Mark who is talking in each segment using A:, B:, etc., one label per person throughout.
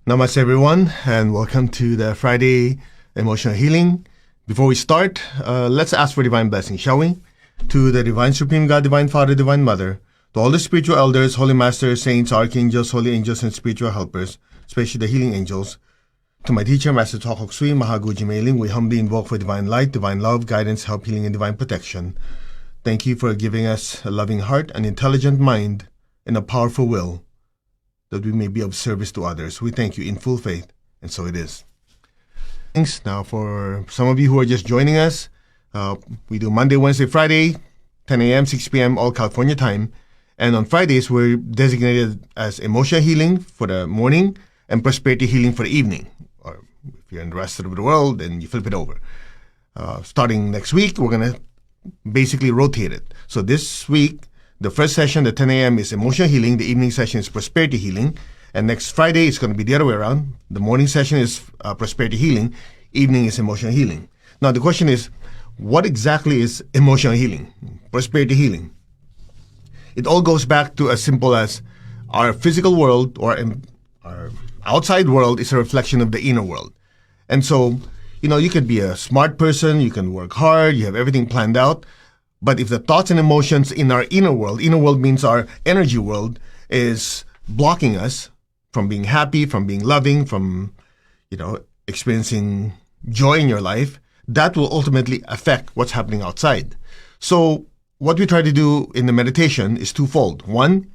A: Namaste, everyone, and welcome to the Friday Emotional Healing. Before we start, let's ask for divine blessing, shall we? To the Divine Supreme God, Divine Father, Divine Mother, to all the spiritual elders, holy masters, saints, archangels, holy angels, and spiritual helpers, especially the healing angels, to my teacher, Master Tokok Sui, Mahaguji Mailing, we humbly invoke for divine light, divine love, guidance, help, healing, and divine protection. Thank you for giving us a loving heart, an intelligent mind, and a powerful will, that we may be of service to others. We thank you in full faith, and so it is. Thanks. Now, for some of you who are just joining us, we do Monday, Wednesday, Friday, 10 a.m., 6 p.m., all California time. And on Fridays, we're designated as emotional healing for the morning and prosperity healing for the evening. Or if you're in the rest of the world, then you flip it over. Starting next week, we're going to basically rotate it. So this week, the first session, the 10 a.m., is emotional healing. The evening session is prosperity healing. And next Friday, it's going to be the other way around. The morning session is prosperity healing. Evening is emotional healing. Now, the question is, what exactly is emotional healing, prosperity healing? It all goes back to as simple as our physical world or our outside world is a reflection of the inner world. And so, you can be a smart person, you can work hard, you have everything planned out. But if the thoughts and emotions in our inner world means our energy world, is blocking us from being happy, from being loving, from, experiencing joy in your life, that will ultimately affect what's happening outside. So what we try to do in the meditation is twofold. One,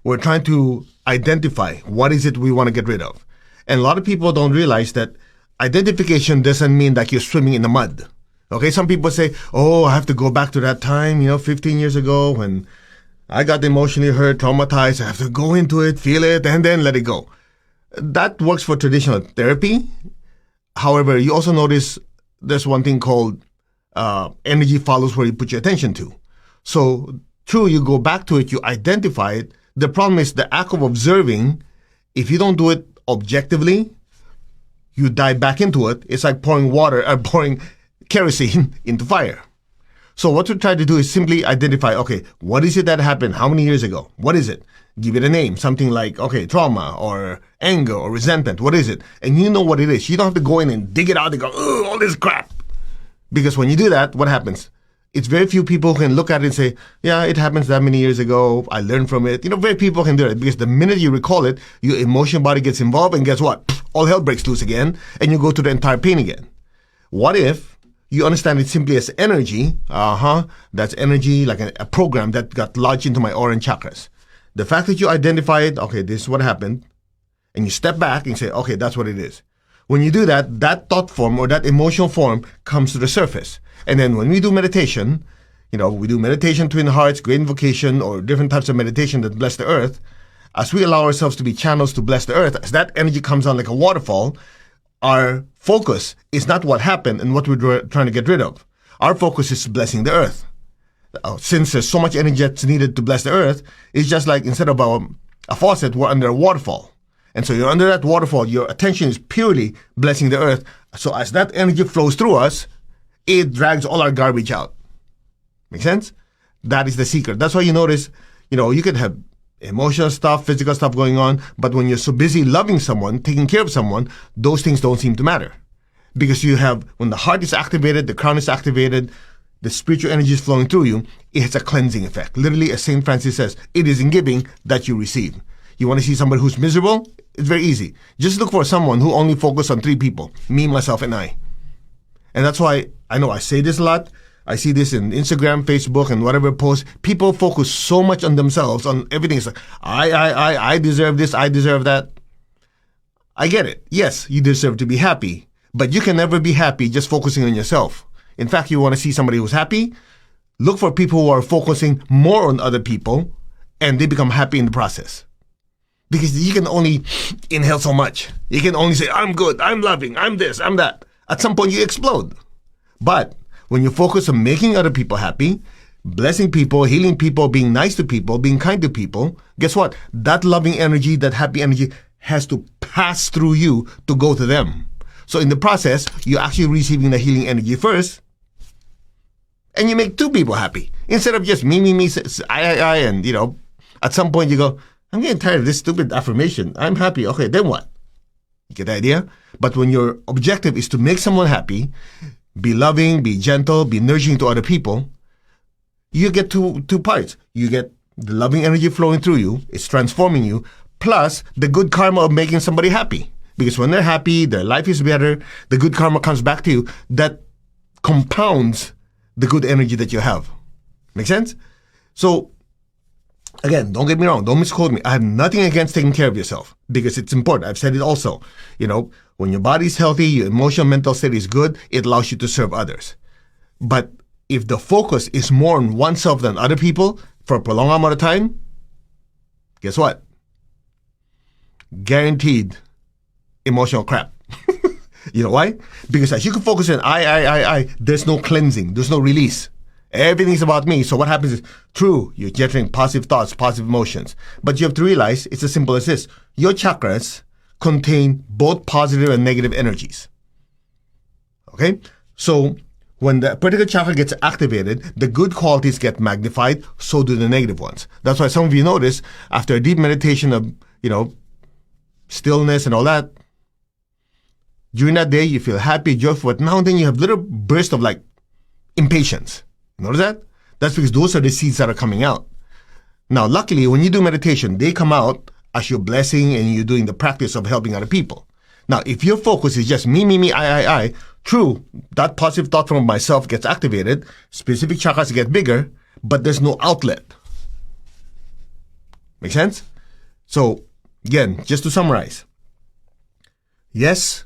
A: we're trying to identify what is it we want to get rid of. And a lot of people don't realize that identification doesn't mean that you're swimming in the mud. Okay, some people say, oh, I have to go back to that time, 15 years ago when I got emotionally hurt, traumatized. I have to go into it, feel it, and then let it go. That works for traditional therapy. However, you also notice there's one thing called energy follows where you put your attention to. So, true, you go back to it, you identify it. The problem is the act of observing. If you don't do it objectively, you dive back into it. It's like pouring kerosene into fire. So what we try to do is simply identify, okay, what is it that happened? How many years ago? What is it? Give it a name, something like, okay, trauma or anger or resentment. What is it? And you know what it is. You don't have to go in and dig it out and go, oh, all this crap. Because when you do that, what happens? It's very few people who can look at it and say, yeah, it happens that many years ago. I learned from it. Very few people can do it because the minute you recall it, your emotional body gets involved and guess what? All hell breaks loose again and you go through the entire pain again. What if you understand it simply as energy? That's energy, like a program that got lodged into my aura and chakras. The fact that you identify it, okay, this is what happened, and you step back and say, okay, that's what it is. When you do that, that thought form or that emotional form comes to the surface. And then when we do meditation, we do meditation, twin hearts, great invocation, or different types of meditation that bless the earth. As we allow ourselves to be channels to bless the earth, as that energy comes on like a waterfall, our focus is not what happened and what we're trying to get rid of. Our focus is blessing the earth. Since there's so much energy that's needed to bless the earth, it's just like instead of a faucet, we're under a waterfall. And so you're under that waterfall, your attention is purely blessing the earth. So as that energy flows through us, it drags all our garbage out. Make sense? That is the secret. That's why you notice, you could have emotional stuff, physical stuff going on, but when you're so busy loving someone, taking care of someone, those things don't seem to matter. Because when the heart is activated, the crown is activated, the spiritual energy is flowing through you, it has a cleansing effect. Literally, as St. Francis says, it is in giving that you receive. You want to see somebody who's miserable? It's very easy. Just look for someone who only focuses on 3 people, me, myself, and I. And that's why I know I say this a lot. I see this in Instagram, Facebook, and whatever post. People focus so much on themselves, on everything. It's like, I deserve this, I deserve that. I get it. Yes, you deserve to be happy. But you can never be happy just focusing on yourself. In fact, you want to see somebody who's happy? Look for people who are focusing more on other people, and they become happy in the process. Because you can only inhale so much. You can only say, I'm good, I'm loving, I'm this, I'm that. At some point, you explode. But when you focus on making other people happy, blessing people, healing people, being nice to people, being kind to people, guess what? That loving energy, that happy energy has to pass through you to go to them. So in the process, you're actually receiving the healing energy first, and you make 2 people happy. Instead of just me, I, and at some point you go, I'm getting tired of this stupid affirmation. I'm happy. Okay, then what? You get the idea? But when your objective is to make someone happy, be loving, be gentle, be nurturing to other people, you get two parts. You get the loving energy flowing through you. It's transforming you. Plus the good karma of making somebody happy. Because when they're happy, their life is better, the good karma comes back to you. That compounds the good energy that you have. Make sense? So, again, don't get me wrong. Don't misquote me. I have nothing against taking care of yourself because it's important. I've said it also. When your body's healthy, your emotional, mental state is good, it allows you to serve others. But if the focus is more on oneself than other people for a prolonged amount of time, guess what? Guaranteed emotional crap. You know why? Because as you can focus on I, there's no cleansing, there's no release. Everything's about me. So what happens is, true, you're generating positive thoughts, positive emotions. But you have to realize it's as simple as this. Your chakras contain both positive and negative energies. Okay? So when the particular chakra gets activated, the good qualities get magnified, so do the negative ones. That's why some of you notice after a deep meditation of, stillness and all that, during that day you feel happy, joyful, but now and then you have little bursts of impatience. Notice that? That's because those are the seeds that are coming out. Now, luckily, when you do meditation, they come out as you're blessing and you're doing the practice of helping other people. Now, if your focus is just me, I, true, that positive thought from myself gets activated, specific chakras get bigger, but there's no outlet. Make sense? So, again, just to summarize. Yes,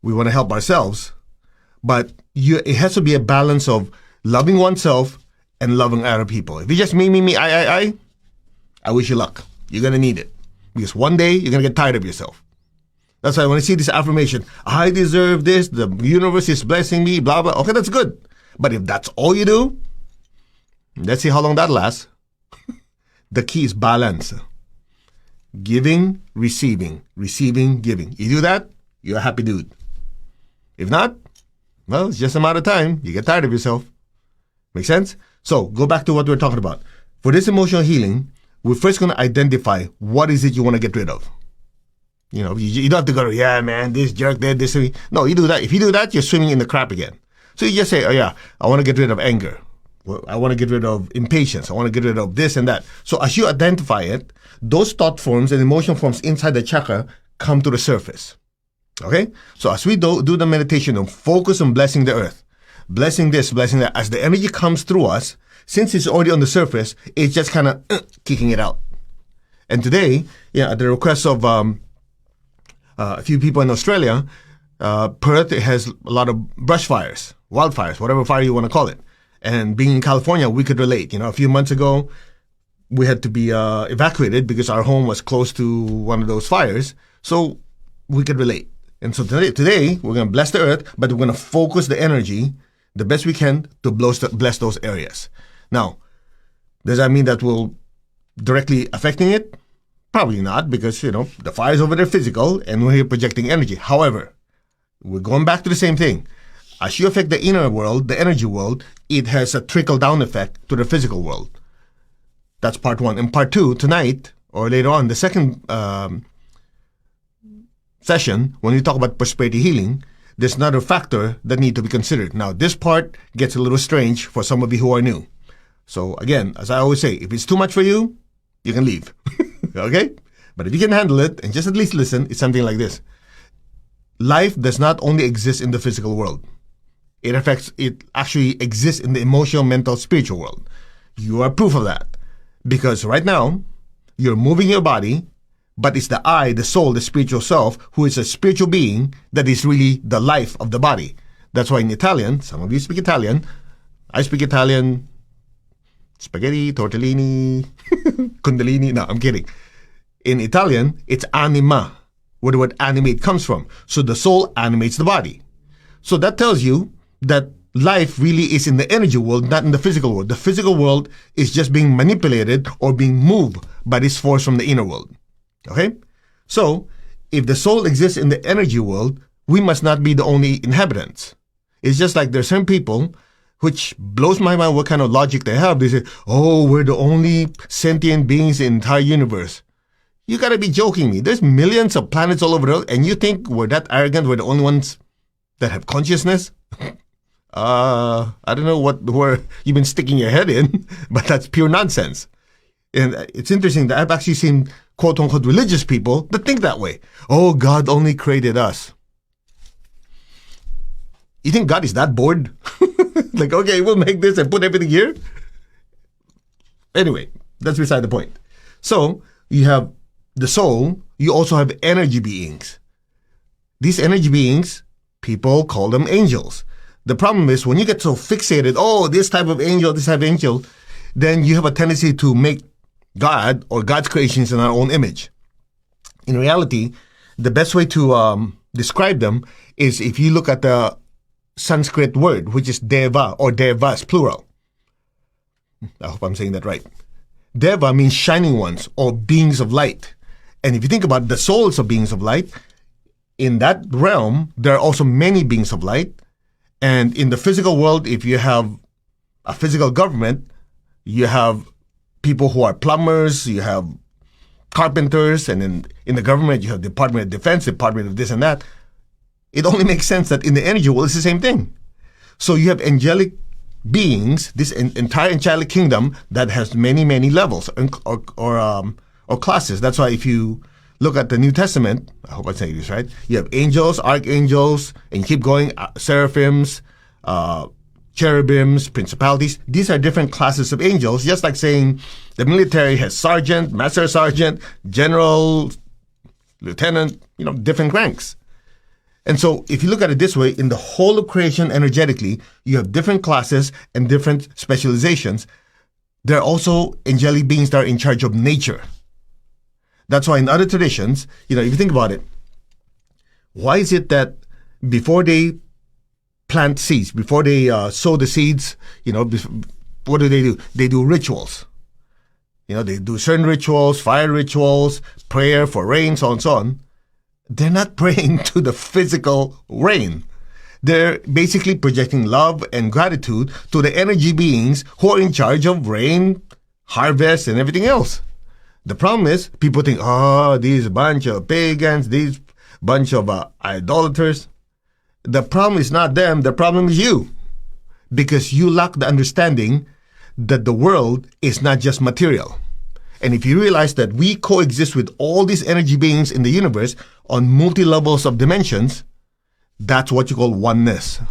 A: we want to help ourselves, but it has to be a balance of loving oneself and loving other people. If you just me, I wish you luck. You're going to need it. Because one day, you're going to get tired of yourself. That's why when I see this affirmation, I deserve this, the universe is blessing me, blah, blah. Okay, that's good. But if that's all you do, let's see how long that lasts. The key is balance. Giving, receiving, giving. You do that, you're a happy dude. If not, well, it's just a matter of time. You get tired of yourself. Make sense? So, go back to what we're talking about. For this emotional healing, we're first going to identify what is it you want to get rid of. You don't have to go, yeah, man, this jerk did this. No, you do that. If you do that, you're swimming in the crap again. So you just say, oh yeah, I want to get rid of anger. I want to get rid of impatience. I want to get rid of this and that. So as you identify it, those thought forms and emotion forms inside the chakra come to the surface. Okay? So as we do the meditation and focus on blessing the earth, blessing this, blessing that, as the energy comes through us, since it's already on the surface, it's just kind of kicking it out. And today, at the request of a few people in Australia, Perth has a lot of brush fires, wildfires, whatever fire you want to call it. And being in California, we could relate. A few months ago, we had to be evacuated because our home was close to one of those fires. So we could relate. And so today we're going to bless the earth, but we're going to focus the energy the best we can to bless those areas. Now, does that mean that we're directly affecting it? Probably not, because, the fire is over there physical and we're here projecting energy. However, we're going back to the same thing. As you affect the inner world, the energy world, it has a trickle-down effect to the physical world. That's part one. And part two, tonight, or later on, the second session, when we talk about prosperity healing, there's another factor that needs to be considered. Now, this part gets a little strange for some of you who are new. So, again, as I always say, if it's too much for you, you can leave. Okay? But if you can handle it and just at least listen, it's something like this. Life does not only exist in the physical world. It actually exists in the emotional, mental, spiritual world. You are proof of that. Because right now, you're moving your body, but it's the I, the soul, the spiritual self, who is a spiritual being that is really the life of the body. That's why in Italian, some of you speak Italian, I speak Italian, spaghetti, tortellini, kundalini. No, I'm kidding. In Italian, it's anima, where the word animate comes from. So the soul animates the body. So that tells you that life really is in the energy world, not in the physical world. The physical world is just being manipulated or being moved by this force from the inner world. Okay? So, if the soul exists in the energy world, we must not be the only inhabitants. It's just like there's some people, which blows my mind what kind of logic they have. They say, oh, we're the only sentient beings in the entire universe. You gotta be joking me. There's millions of planets all over the world, and you think we're that arrogant? We're the only ones that have consciousness? I don't know where you've been sticking your head in, but that's pure nonsense. And it's interesting that I've actually seen quote unquote religious people that think that way. Oh, God only created us. You think God is that bored? Like, okay, we'll make this and put everything here? Anyway, that's beside the point. So, you have the soul, you also have energy beings. These energy beings, people call them angels. The problem is when you get so fixated, oh, this type of angel, then you have a tendency to make God or God's creations in our own image. In reality, the best way to describe them is if you look at the Sanskrit word, which is deva or devas, plural. I hope I'm saying that right. Deva means shining ones or beings of light. And if you think about the souls of beings of light, in that realm, there are also many beings of light. And in the physical world, if you have a physical government, you have people who are plumbers, you have carpenters, and in the government, you have Department of Defense, Department of this and that. It only makes sense that in the energy world, it's the same thing. So you have angelic beings, this entire angelic kingdom that has many, many levels or classes. That's why if you look at the New Testament, I hope I'm saying this right, you have angels, archangels, and you keep going, seraphims, cherubims, principalities. These are different classes of angels, just like saying the military has sergeant, master sergeant, general, lieutenant, different ranks. And so if you look at it this way, in the whole of creation energetically, you have different classes and different specializations. There are also angelic beings that are in charge of nature. That's why in other traditions, if you think about it, why is it that before they plant seeds, before they sow the seeds, what do? They do rituals. They do certain rituals, fire rituals, prayer for rain, so on and so on. They're not praying to the physical rain. They're basically projecting love and gratitude to the energy beings who are in charge of rain, harvest, and everything else. The problem is, people think, these bunch of pagans, these bunch of idolaters. The problem is not them, the problem is you. Because you lack the understanding that the world is not just material. And if you realize that we coexist with all these energy beings in the universe on multi-levels of dimensions, that's what you call oneness.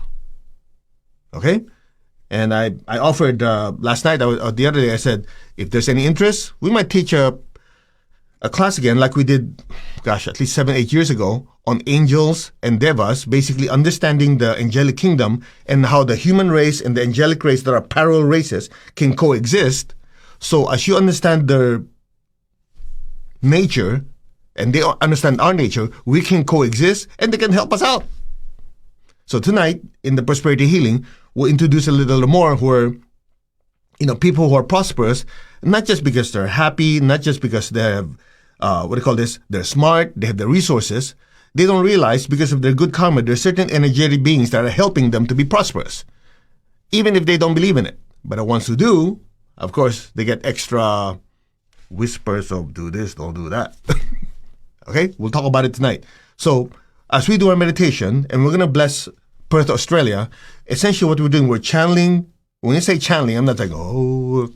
A: Okay? And I offered last night, the other day, I said, if there's any interest, we might teach a class again like we did, at least 7-8 years ago on angels and devas, basically understanding the angelic kingdom and how the human race and the angelic race that are parallel races can coexist. So as you understand their nature and they understand our nature, we can coexist and they can help us out. So tonight in the Prosperity Healing, we'll introduce a little more where, people who are prosperous, not just because they're happy, not just because they have, they're smart, they have the resources. They don't realize because of their good karma, there are certain energetic beings that are helping them to be prosperous, even if they don't believe in it. But the ones who do, of course, they get extra whispers of do this, don't do that. Okay, we'll talk about it tonight. So as we do our meditation, and we're going to bless Perth, Australia, essentially what we're doing, we're channeling. When you say channeling, I'm not like, we're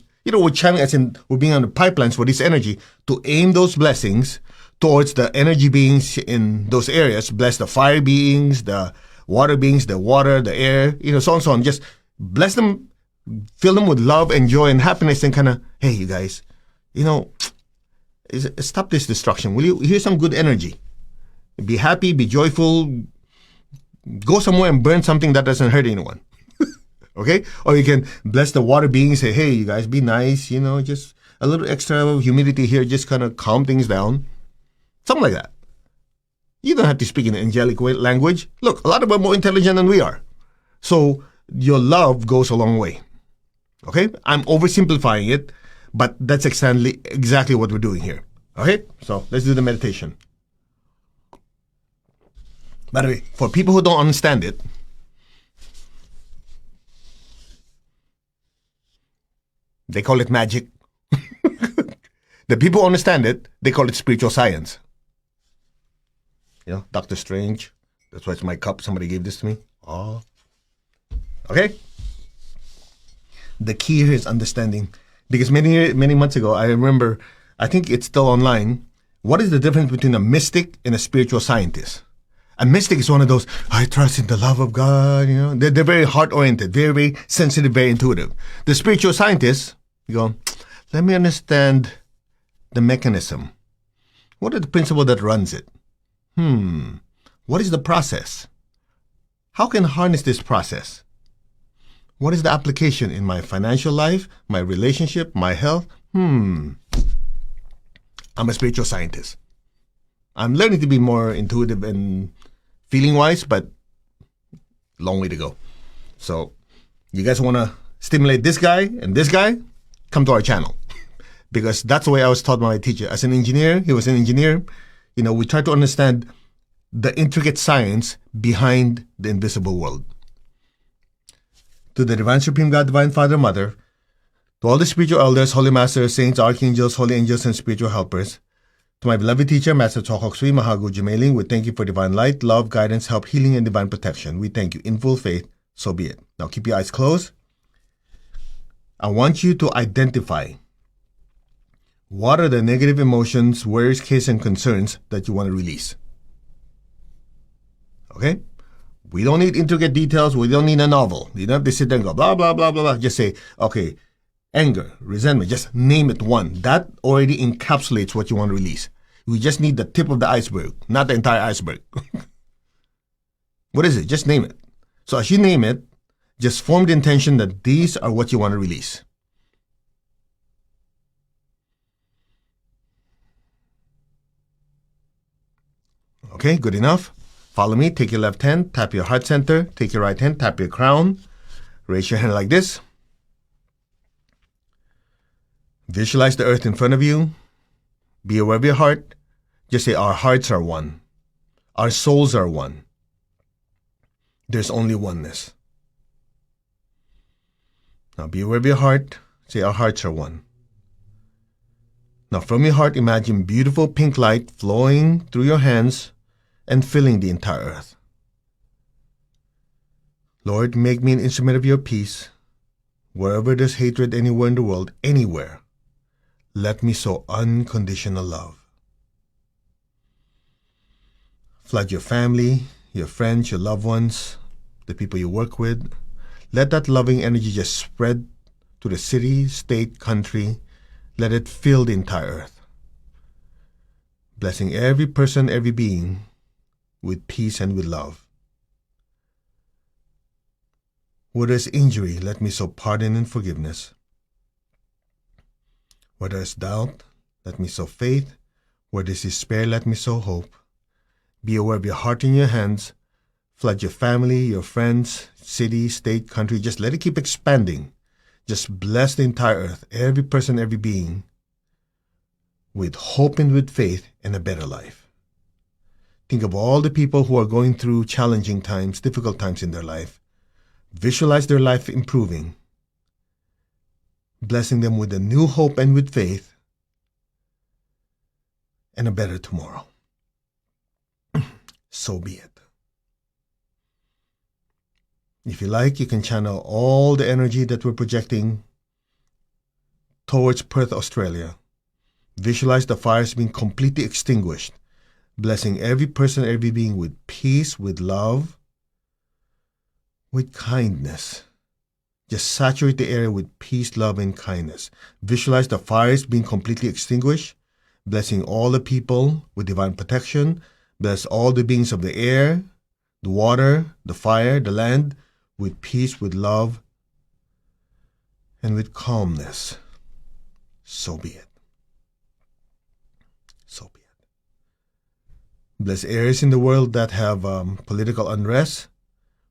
A: channeling as in we're being on the pipelines for this energy to aim those blessings towards the energy beings in those areas. Bless the fire beings, the water beings, the water, the air, so on and so on. Just bless them, fill them with love and joy and happiness and kind of, hey, you guys, stop this destruction. Will you? Here's some good energy. Be happy, be joyful, go somewhere and burn something that doesn't hurt anyone. Okay? Or you can bless the water beings, say, hey, you guys, be nice, just a little extra humidity here, just kind of calm things down. Something like that. You don't have to speak in an angelic language. Look, a lot of them are more intelligent than we are. So your love goes a long way. Okay? I'm oversimplifying it, but that's exactly what we're doing here. Okay? So let's do the meditation. By the way, for people who don't understand it, they call it magic. The people who understand it, they call it spiritual science. You know, Doctor Strange. That's why it's my cup. Somebody gave this to me. Oh. Okay. The key here is understanding. Because many months ago, I remember, I think it's still online. What is the difference between a mystic and a spiritual scientist? A mystic is one of those, I trust in the love of God, you know. They're very heart-oriented, very, very sensitive, very intuitive. The spiritual scientists, you go, let me understand the mechanism. What are the principle that runs it? What is the process? How can I harness this process? What is the application in my financial life, my relationship, my health? I'm a spiritual scientist. I'm learning to be more intuitive and feeling-wise, but long way to go. So you guys want to stimulate this guy and this guy? Come to our channel. Because that's the way I was taught by my teacher. As an engineer, he was an engineer. You know, we try to understand the intricate science behind the invisible world. To the Divine Supreme God, Divine Father, Mother, to all the spiritual elders, holy masters, saints, archangels, holy angels, and spiritual helpers, to my beloved teacher, Master Chokok Sui Mahagu Jimailing, we thank you for divine light, love, guidance, help, healing, and divine protection. We thank you in full faith, so be it. Now keep your eyes closed. I want you to identify what are the negative emotions, worries, cases, and concerns that you want to release. Okay? We don't need intricate details. We don't need a novel. You don't have to sit there and go, blah, blah, blah, blah, blah. Just say, okay, anger, resentment, just name it one. That already encapsulates what you want to release. We just need the tip of the iceberg, not the entire iceberg. What is it? Just name it. So as you name it, just form the intention that these are what you want to release. Okay, good enough. Follow me. Take your left hand, tap your heart center. Take your right hand, tap your crown. Raise your hand like this. Visualize the earth in front of you. Be aware of your heart. Just say, our hearts are one. Our souls are one. There's only oneness. Now be aware of your heart. Say, our hearts are one. Now from your heart, imagine beautiful pink light flowing through your hands and filling the entire earth. Lord, make me an instrument of your peace. Wherever there's hatred anywhere in the world, anywhere, let me sow unconditional love. Flood your family, your friends, your loved ones, the people you work with. Let that loving energy just spread to the city, state, country. Let it fill the entire earth. Blessing every person, every being with peace and with love. Where there's injury, let me sow pardon and forgiveness. Where there's doubt, let me sow faith. Where there's despair, let me sow hope. Be aware of your heart in your hands. Flood your family, your friends, city, state, country. Just let it keep expanding. Just bless the entire earth, every person, every being, with hope and with faith and a better life. Think of all the people who are going through challenging times, difficult times in their life. Visualize their life improving, blessing them with a new hope and with faith and a better tomorrow. So be it. If you like, you can channel all the energy that we're projecting towards Perth, Australia. Visualize the fires being completely extinguished, blessing every person, every being with peace, with love, with kindness. Just saturate the area with peace, love, and kindness. Visualize the fires being completely extinguished, blessing all the people with divine protection. Bless all the beings of the air, the water, the fire, the land, with peace, with love, and with calmness. So be it. So be it. Bless areas in the world that have political unrest,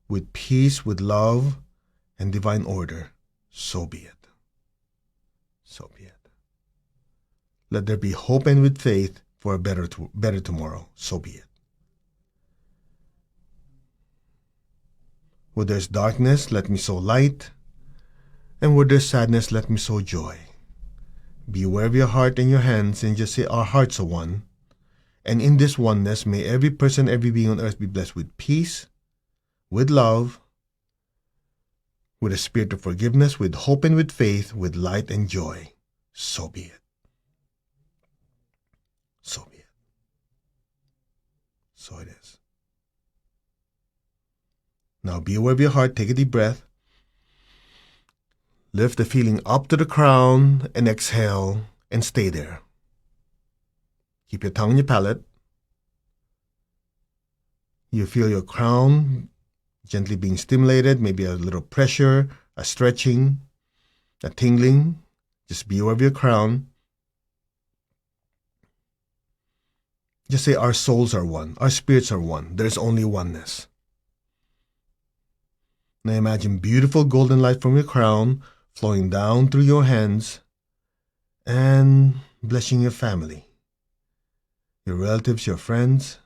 A: with peace, with love, and divine order. So be it. So be it. Let there be hope and with faith for a better tomorrow. So be it. Where there's darkness, let me sow light. And where there's sadness, let me sow joy. Be aware of your heart and your hands and just say, our hearts are one. And in this oneness, may every person, every being on earth be blessed with peace, with love, with a spirit of forgiveness, with hope and with faith, with light and joy. So be it. So be it. So it is. Now be aware of your heart. Take a deep breath. Lift the feeling up to the crown and exhale and stay there. Keep your tongue on your palate. You feel your crown gently being stimulated, maybe a little pressure, a stretching, a tingling. Just be aware of your crown. Just say, our souls are one, our spirits are one. There's only oneness. Now imagine beautiful golden light from your crown flowing down through your hands and blessing your family, your relatives, your friends,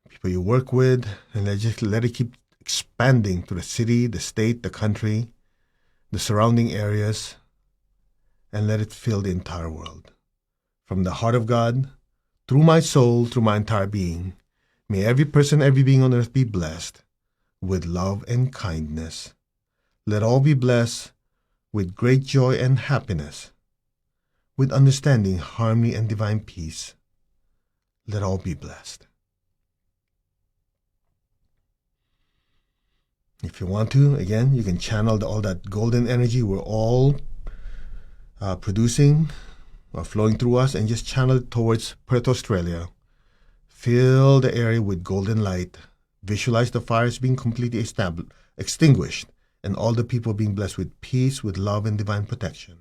A: people you work with, and let it keep expanding to the city, the state, the country, the surrounding areas, and let it fill the entire world. From the heart of God, through my soul, through my entire being, may every person, every being on earth be blessed with love and kindness. Let all be blessed with great joy and happiness, with understanding, harmony, and divine peace. Let all be blessed. If you want to, again, you can channel all that golden energy we're all producing or flowing through us, and just channel it towards Perth, Australia. Fill the area with golden light. Visualize the fires being completely extinguished, and all the people being blessed with peace, with love, and divine protection.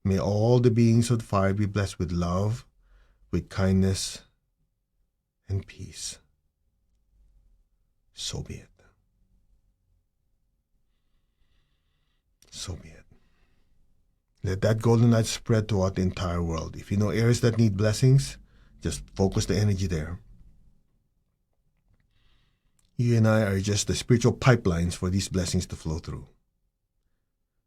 A: May all the beings of the fire be blessed with love, with kindness, and peace. So be it. So be it. Let that golden light spread throughout the entire world. If you know areas that need blessings, just focus the energy there. You and I are just the spiritual pipelines for these blessings to flow through.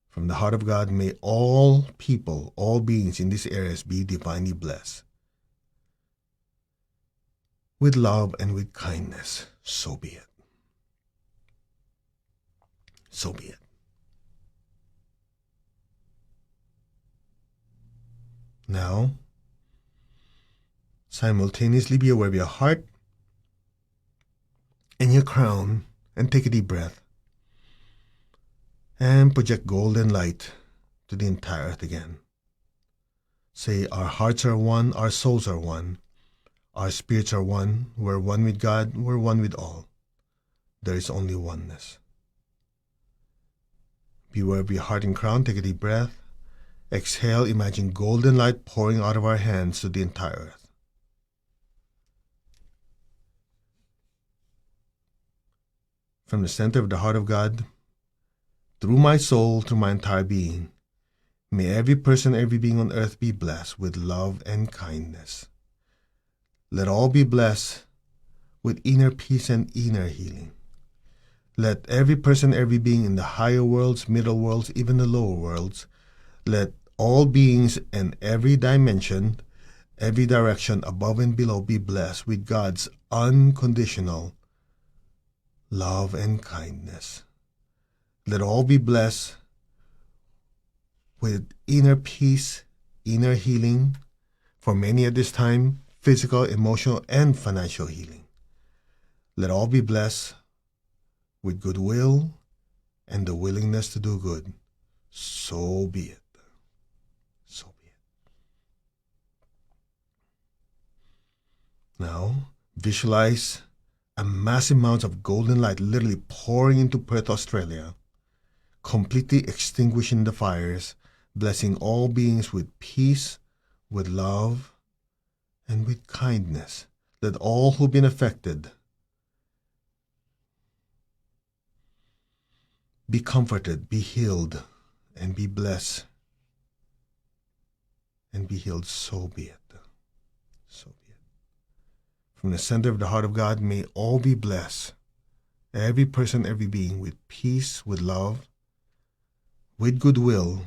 A: From the heart of God, may all people, all beings in these areas be divinely blessed. With love and with kindness, so be it. So be it. Now, simultaneously be aware of your heart and your crown, and take a deep breath and project golden light to the entire earth again. Say, our hearts are one, our souls are one, our spirits are one, we're one with God, we're one with all. There is only oneness. Beware of your heart and crown, take a deep breath. Exhale, imagine golden light pouring out of our hands to the entire earth. From the center of the heart of God, through my soul, through my entire being, may every person, every being on earth be blessed with love and kindness. Let all be blessed with inner peace and inner healing. Let every person, every being in the higher worlds, middle worlds, even the lower worlds, let all beings in every dimension, every direction, above and below, be blessed with God's unconditional love and kindness. Let all be blessed with inner peace, inner healing, for many at this time, physical, emotional, and financial healing. Let all be blessed with goodwill and the willingness to do good. So be it. So be it. Now, visualize a massive amount of golden light literally pouring into Perth, Australia, completely extinguishing the fires, blessing all beings with peace, with love, and with kindness. Let all who've been affected be comforted, be healed, and be blessed, and be healed. So be it. So be it. From the center of the heart of God, may all be blessed, every person, every being, with peace, with love, with goodwill,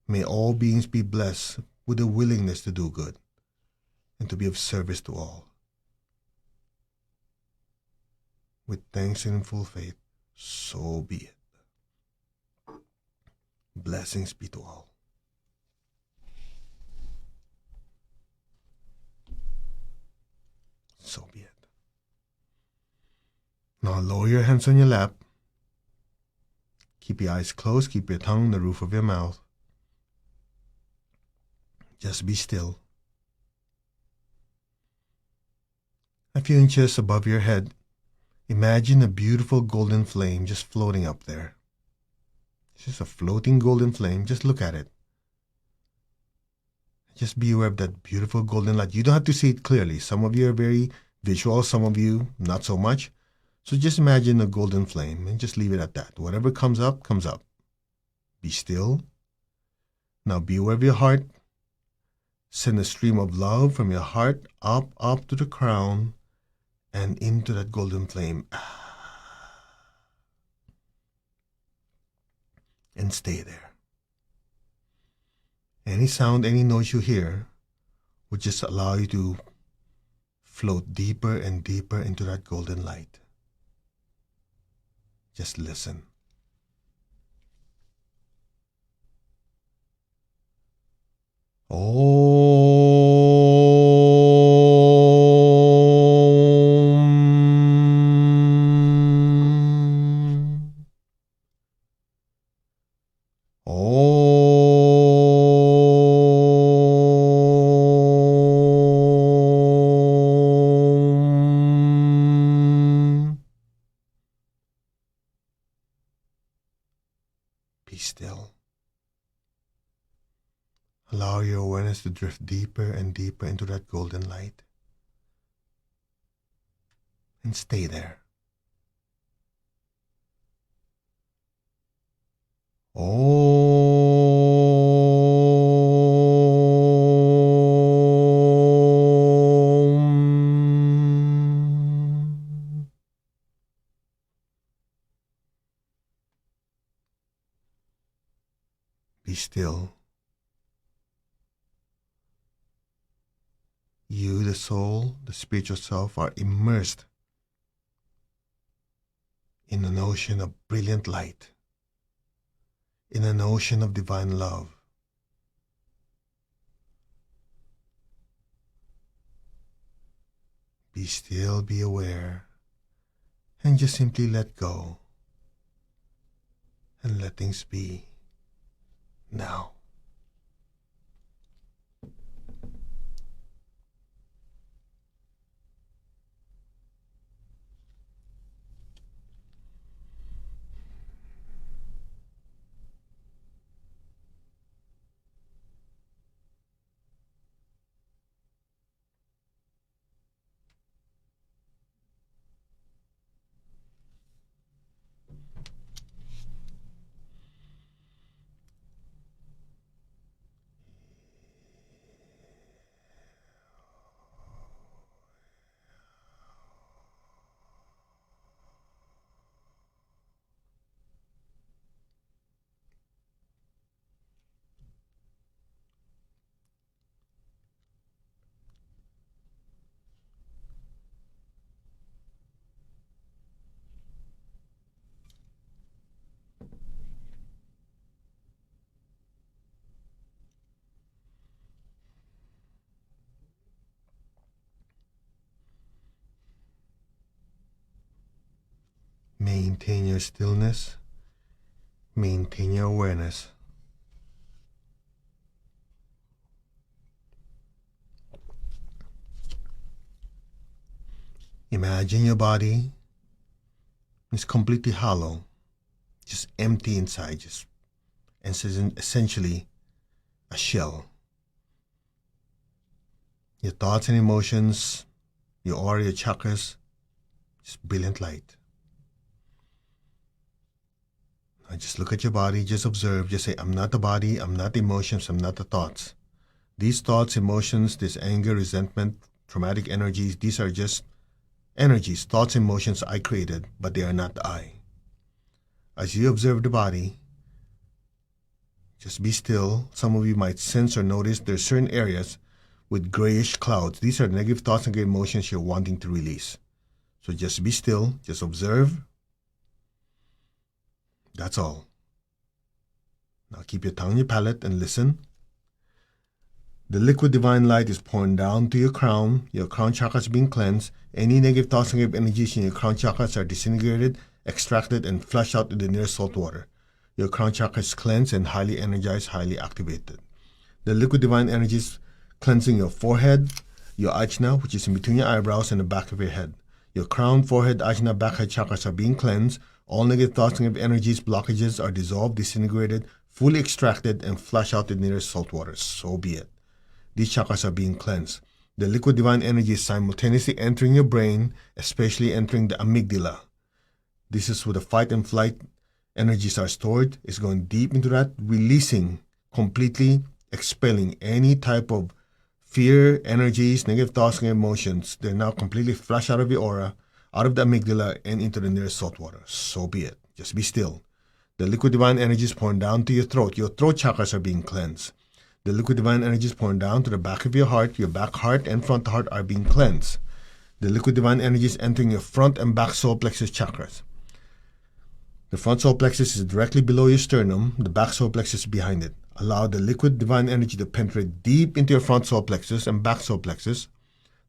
A: May all beings be blessed with a willingness to do good and to be of service to all. With thanks and in full faith, so be it. Blessings be to all. So be it. Now lower your hands on your lap. Keep your eyes closed. Keep your tongue on the roof of your mouth. Just be still. A few inches above your head, imagine a beautiful golden flame just floating up there. It's just a floating golden flame. Just look at it. Just be aware of that beautiful golden light. You don't have to see it clearly. Some of you are very visual, some of you not so much. So just imagine a golden flame and just leave it at that. Whatever comes up, comes up. Be still. Now be aware of your heart. Send a stream of love from your heart up to the crown and into that golden flame. And stay there. Any sound, any noise you hear would just allow you to float deeper and deeper into that golden light. Just listen. Be still. Allow your awareness to drift deeper and deeper into that golden light. And stay there. Be still. You, the soul, the spiritual self, are immersed in an ocean of brilliant light, in an ocean of divine love. Be still, be aware, and just simply let go and let things be now. Maintain your stillness. Maintain your awareness. Imagine your body is completely hollow, just empty inside, just essentially a shell. Your thoughts and emotions, your aura, your chakras, just brilliant light. Now just look at your body, just observe, just say, I'm not the body, I'm not the emotions, I'm not the thoughts. These thoughts, emotions, this anger, resentment, traumatic energies, these are just energies, thoughts, emotions I created, but they are not I. As you observe the body, Just be still. Some of you might sense or notice there's certain areas with grayish clouds. These are negative thoughts and negative emotions you're wanting to release. So just be still. Just observe. That's all. Now keep your tongue on your palate and listen. The liquid divine light is pouring down to your crown. Your crown chakra is being cleansed. Any negative thoughts and negative energies in your crown chakras are disintegrated, extracted, and flushed out in the nearest salt water. Your crown chakra is cleansed and highly energized, highly activated. The liquid divine energy is cleansing your forehead, your ajna, which is in between your eyebrows and the back of your head. Your crown, forehead, ajna, back head chakras are being cleansed. All negative thoughts, negative energies, blockages are dissolved, disintegrated, fully extracted, and flushed out in the nearest salt water. So be it. These chakras are being cleansed. The liquid divine energy is simultaneously entering your brain, especially entering the amygdala. This is where the fight and flight energies are stored. It's going deep into that, releasing, completely expelling any type of fear, energies, negative thoughts, and emotions. They're now completely flushed out of your aura, out of the amygdala, and into the nearest salt water. So be it. Just be still. The liquid divine energy is pouring down to your throat. Your throat chakras are being cleansed. The liquid divine energy is pouring down to the back of your heart. Your back heart and front heart are being cleansed. The liquid divine energy is entering your front and back solar plexus chakras. The front solar plexus is directly below your sternum. The back solar plexus is behind it. Allow the liquid divine energy to penetrate deep into your front solar plexus and back solar plexus.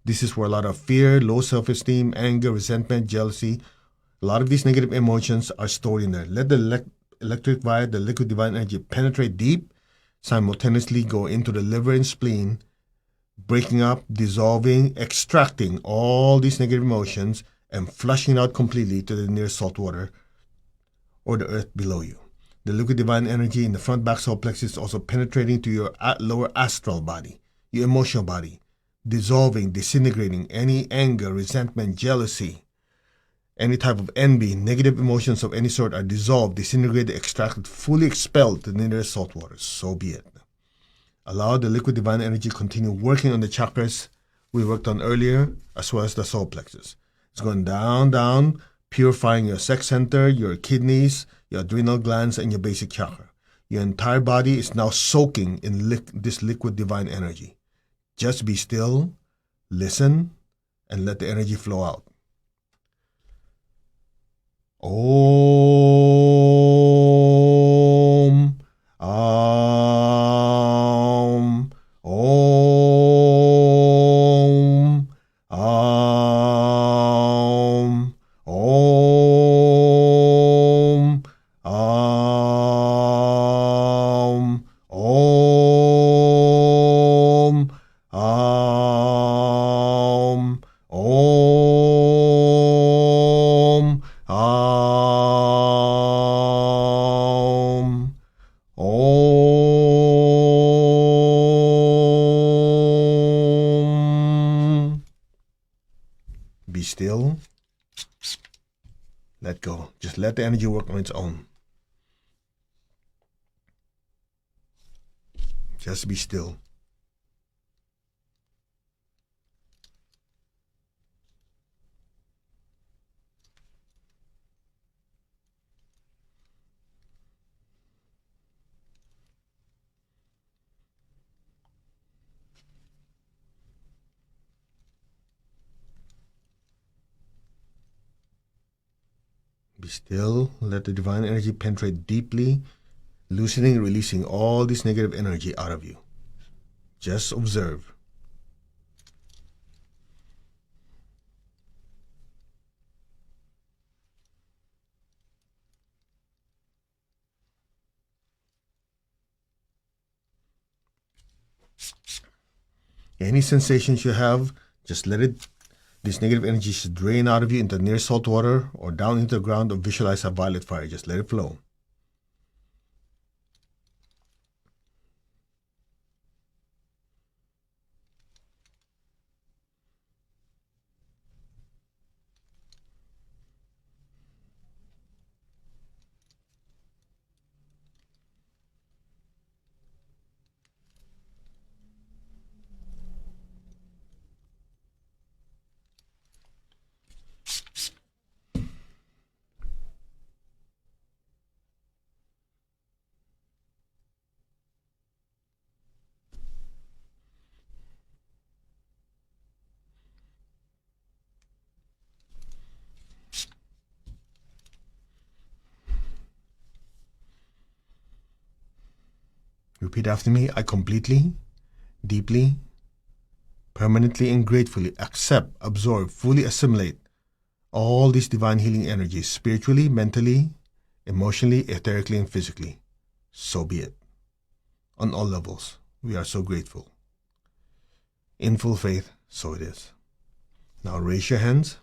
A: This is where a lot of fear, low self-esteem, anger, resentment, jealousy, a lot of these negative emotions are stored in there. Let the electric via the liquid divine energy penetrate deep, simultaneously go into the liver and spleen, breaking up, dissolving, extracting all these negative emotions and flushing it out completely to the nearest salt water or the earth below you. The liquid divine energy in the front back solar plexus is also penetrating to your lower astral body, your emotional body, dissolving, disintegrating any anger, resentment, jealousy, any type of envy, negative emotions of any sort are dissolved, disintegrated, extracted, fully expelled to the nearest salt waters. So be it. Allow the liquid divine energy to continue working on the chakras we worked on earlier, as well as the solar plexus. It's going down, down, purifying your sex center, your kidneys, your adrenal glands, and your basic chakra. Your entire body is now soaking in this liquid divine energy. Just be still, listen, and let the energy flow out. Om. Om. Om. Om. Om. Om. Om. Om. Om. Om. Be still. Let go. Just let the energy work on its own. Just be still. Be still. Let the divine energy penetrate deeply, loosening and releasing all this negative energy out of you. Just observe. Any sensations you have, just let it, this negative energy should drain out of you into near salt water or down into the ground, or visualize a violet fire. Just let it flow. Repeat after me. I completely, deeply, permanently, and gratefully accept, absorb, fully assimilate all these divine healing energies, spiritually, mentally, emotionally, etherically, and physically. So be it. On all levels, we are so grateful. In full faith, so it is. Now raise your hands.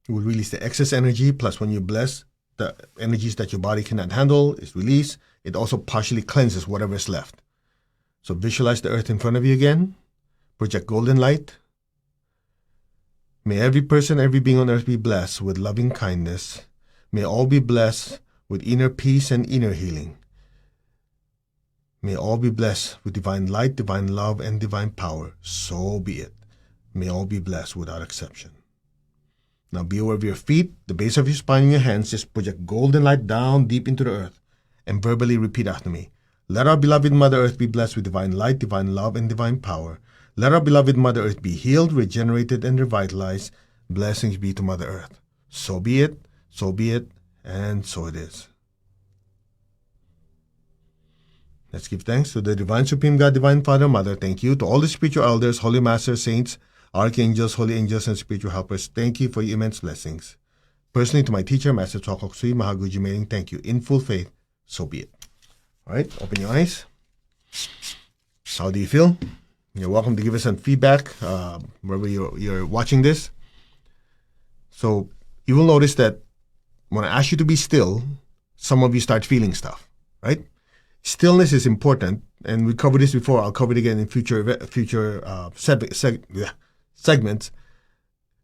A: You will release the excess energy, plus when you bless, the energies that your body cannot handle is released. It also partially cleanses whatever is left. So visualize the earth in front of you again. Project golden light. May every person, every being on earth be blessed with loving kindness. May all be blessed with inner peace and inner healing. May all be blessed with divine light, divine love, and divine power. So be it. May all be blessed without exception. Now be aware of your feet, the base of your spine, and your hands. Just project golden light down deep into the earth and verbally repeat after me. Let our beloved Mother Earth be blessed with divine light, divine love, and divine power. Let our beloved Mother Earth be healed, regenerated, and revitalized. Blessings be to Mother Earth. So be it, and so it is. Let's give thanks to the Divine Supreme God, Divine Father, Mother. Thank you to all the spiritual elders, holy masters, saints, archangels, holy angels, and spiritual helpers. Thank you for your immense blessings. Personally, to my teacher, Master Chokok Sui Mahaguji Meiling, thank you. In full faith, so be it. All right, open your eyes. How do you feel? You're welcome to give us some feedback wherever you're watching this. So you will notice that when I ask you to be still, some of you start feeling stuff, right? Stillness is important, and we covered this before. I'll cover it again in future segments.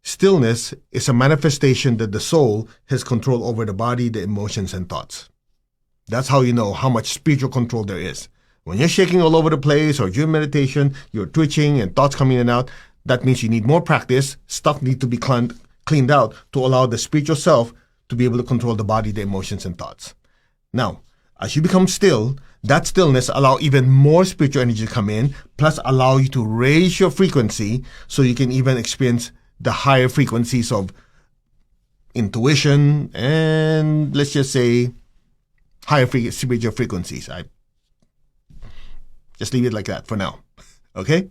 A: Stillness is a manifestation that the soul has control over the body, the emotions, and thoughts. That's how you know how much spiritual control there is. When you're shaking all over the place or during meditation, you're twitching and thoughts coming in and out, that means you need more practice. Stuff needs to be cleaned out to allow the spiritual self to be able to control the body, the emotions, and thoughts. Now, as you become still, that stillness allow even more spiritual energy to come in, plus allow you to raise your frequency so you can even experience the higher frequencies of intuition and, let's just say, higher spiritual frequencies. I just leave it like that for now. Okay?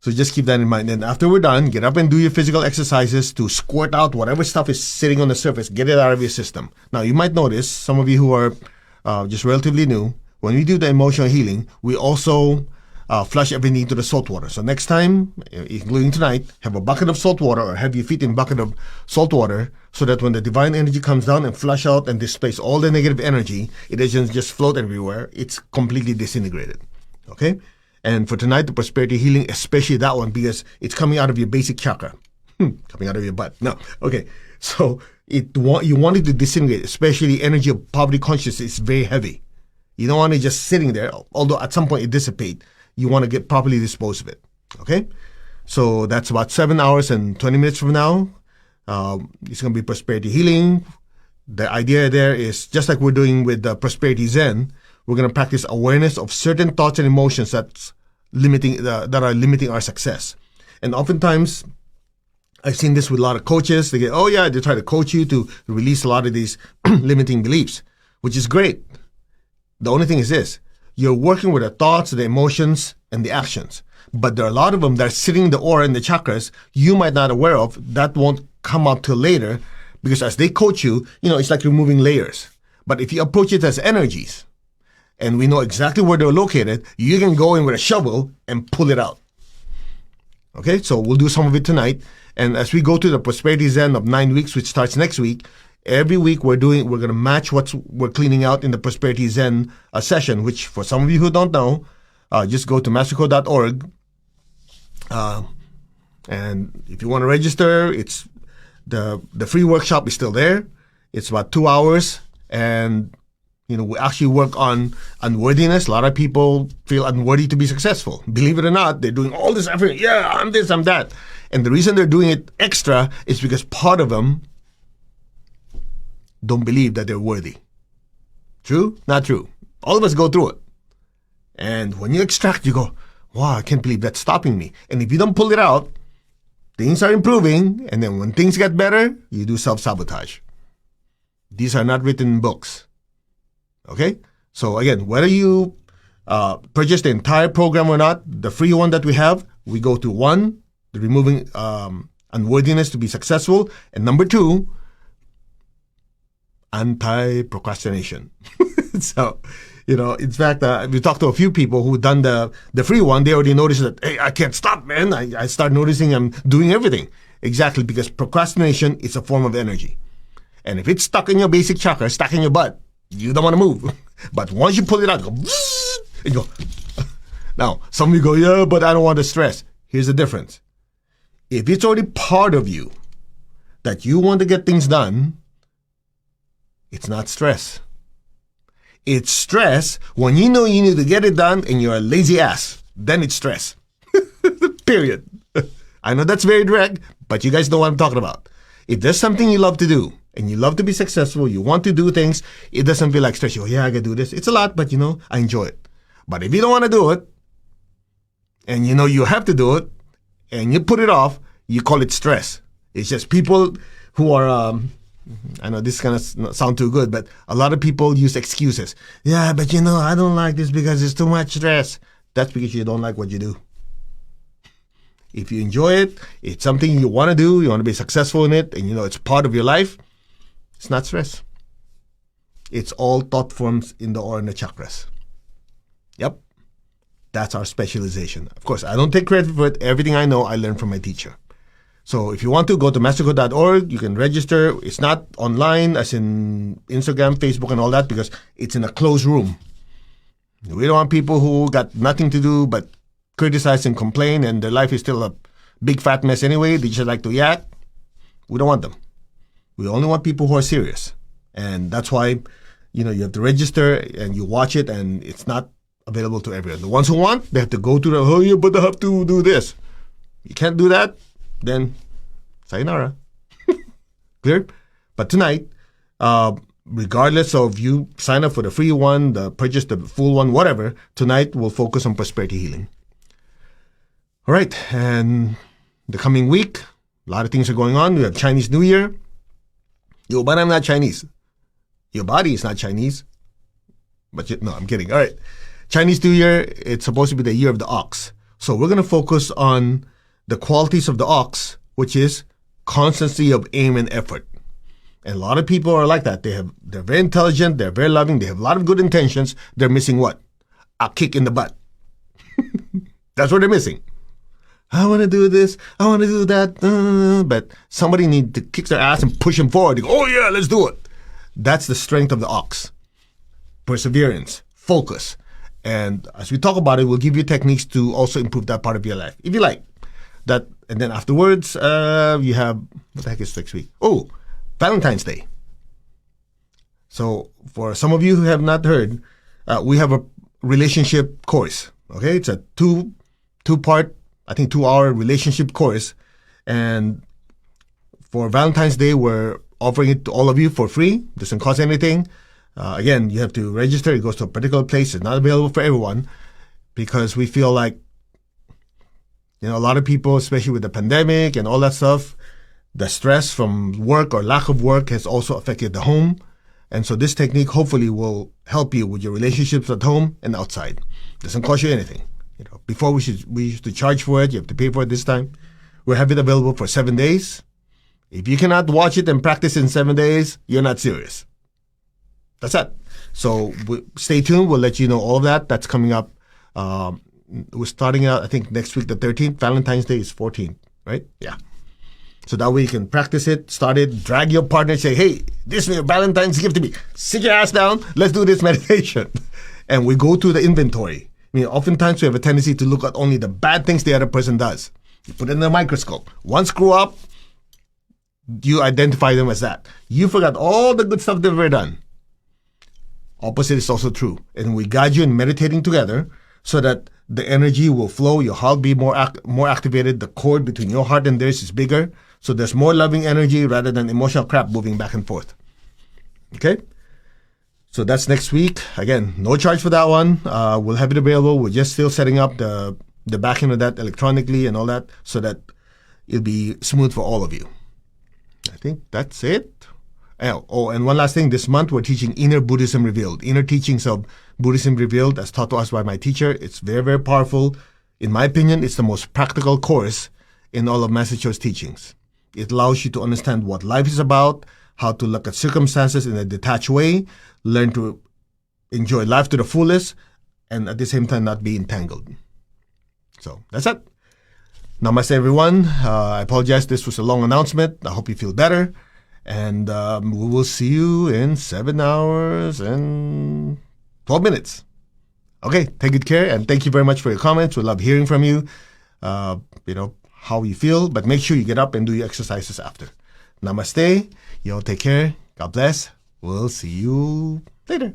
A: So just keep that in mind. And after we're done, get up and do your physical exercises to squirt out whatever stuff is sitting on the surface. Get it out of your system. Now, you might notice, some of you who are just relatively new, when we do the emotional healing, we also flush everything into the salt water. So next time, including tonight, have a bucket of salt water or have your feet in a bucket of salt water so that when the divine energy comes down and flush out and displace all the negative energy, it doesn't just float everywhere. It's completely disintegrated. Okay? And for tonight, the prosperity healing, especially that one, because it's coming out of your basic chakra. Coming out of your butt. No. Okay. So you want it to disintegrate, especially the energy of poverty consciousness is very heavy. You don't want it just sitting there, although at some point it dissipates. You want to get properly dispose of it. Okay? So that's about 7 hours and 20 minutes from now. It's going to be prosperity healing. The idea there is just like we're doing with the prosperity Zen, we're going to practice awareness of certain thoughts and emotions that are limiting our success. And oftentimes, I've seen this with a lot of coaches. They get, they try to coach you to release a lot of these limiting beliefs, which is great. The only thing is this. You're working with the thoughts, the emotions, and the actions. But there are a lot of them that are sitting in the aura and the chakras you might not aware of. That won't come out till later because as they coach you, it's like removing layers. But if you approach it as energies, and we know exactly where they're located, you can go in with a shovel and pull it out. Okay, so we'll do some of it tonight. And as we go to the Prosperity Zen of 9 weeks, which starts next week, every week we're going to match what we're cleaning out in the Prosperity Zen session, which for some of you who don't know, just go to masterco.org. And if you want to register, it's the free workshop is still there. It's about 2 hours. And we actually work on unworthiness. A lot of people feel unworthy to be successful. Believe it or not, they're doing all this effort. Yeah, I'm this, I'm that. And the reason they're doing it extra is because part of them don't believe that they're worthy. True? Not true. All of us go through it. And when you extract, you go, wow, I can't believe that's stopping me. And if you don't pull it out, things are improving. And then when things get better, you do self-sabotage. These are not written in books. Okay? So again, whether you purchase the entire program or not, the free one that we have, we go to one, the removing unworthiness to be successful, and number two, anti-procrastination. So, in fact, we talked to a few people who've done the free one. They already noticed that, hey, I can't stop, man. I start noticing I'm doing everything. Exactly, because procrastination is a form of energy. And if it's stuck in your basic chakra, stuck in your butt, you don't want to move. But once you pull it out, go, and you go. Now, some of you go, yeah, but I don't want to stress. Here's the difference. If it's already part of you that you want to get things done, it's not stress. It's stress when you know you need to get it done and you're a lazy ass. Then it's stress. Period. I know that's very direct, but you guys know what I'm talking about. If there's something you love to do and you love to be successful, you want to do things, it doesn't feel like stress. You go, yeah, I can do this. It's a lot, but I enjoy it. But if you don't want to do it, and you have to do it, and you put it off, you call it stress. It's just people who are, I know this is going to sound too good, but a lot of people use excuses. Yeah, but I don't like this because it's too much stress. That's because you don't like what you do. If you enjoy it, it's something you want to do, you want to be successful in it, and it's part of your life, it's not stress. It's all thought forms in the aura and the chakras. Yep. That's our specialization. Of course, I don't take credit for it. Everything I know, I learned from my teacher. So if you want to, go to mastercode.org. You can register. It's not online, as in Instagram, Facebook, and all that, because it's in a closed room. We don't want people who got nothing to do but criticize and complain, and their life is still a big fat mess anyway. They just like to yak. We don't want them. We only want people who are serious. And that's why, you have to register and you watch it, and it's not available to everyone. The ones who want, they have to go to but I have to do this. You can't do that, then sayonara. Clear? But tonight, regardless of you sign up for the free one, purchase the full one, whatever, tonight we'll focus on prosperity healing. All right, and the coming week, a lot of things are going on. We have Chinese New Year. Yo, but I'm not Chinese. Your body is not Chinese. But no, I'm kidding. All right. Chinese New Year, it's supposed to be the year of the ox. So we're going to focus on the qualities of the ox, which is constancy of aim and effort. And a lot of people are like that. They're very intelligent, they're very loving, they have a lot of good intentions. They're missing what? A kick in the butt. That's what they're missing. I want to do this, I want to do that, but somebody needs to kick their ass and push them forward. They go, oh yeah, let's do it. That's the strength of the ox. Perseverance, focus. And as we talk about it, we'll give you techniques to also improve that part of your life, if you like. That, and then afterwards, you have, what the heck is next week? Oh, Valentine's Day. So for some of you who have not heard, we have a relationship course. Okay, it's a two-part, I think 2-hour relationship course. And for Valentine's Day, we're offering it to all of you for free. Doesn't cost anything. Again, you have to register. It goes to a particular place. It's not available for everyone because we feel like, a lot of people, especially with the pandemic and all that stuff, the stress from work or lack of work has also affected the home. And so this technique hopefully will help you with your relationships at home and outside. Doesn't cost you anything. Before we used to charge for it. You have to pay for it this time. We have it available for 7 days. If you cannot watch it and practice in 7 days, you're not serious. That's it. So stay tuned. We'll let you know all of that. That's coming up. We're starting out, I think, next week, the 13th. Valentine's Day is 14th, right? Yeah. So that way you can practice it, start it, drag your partner, say, hey, this is your Valentine's gift to me. Sit your ass down. Let's do this meditation. And we go through the inventory. Oftentimes we have a tendency to look at only the bad things the other person does. You put it in a microscope. One screw up, you identify them as that. You forgot all the good stuff they've ever done. Opposite is also true. And we guide you in meditating together so that the energy will flow, your heart will be more activated, the cord between your heart and theirs is bigger, so there's more loving energy rather than emotional crap moving back and forth. Okay? So that's next week. Again, no charge for that one. We'll have it available. We're just still setting up the back end of that electronically and all that so that it'll be smooth for all of you. I think that's it. And one last thing. This month, we're teaching Inner Buddhism Revealed. Inner Teachings of Buddhism Revealed, as taught to us by my teacher. It's very, very powerful. In my opinion, it's the most practical course in all of Master Cho's teachings. It allows you to understand what life is about, how to look at circumstances in a detached way, learn to enjoy life to the fullest, and at the same time not be entangled. So that's it. Namaste, everyone. I apologize. This was a long announcement. I hope you feel better. And we will see you in 7 hours and 12 minutes. Okay, take good care. And thank you very much for your comments. We love hearing from you, how you feel. But make sure you get up and do your exercises after. Namaste. You all take care. God bless. We'll see you later.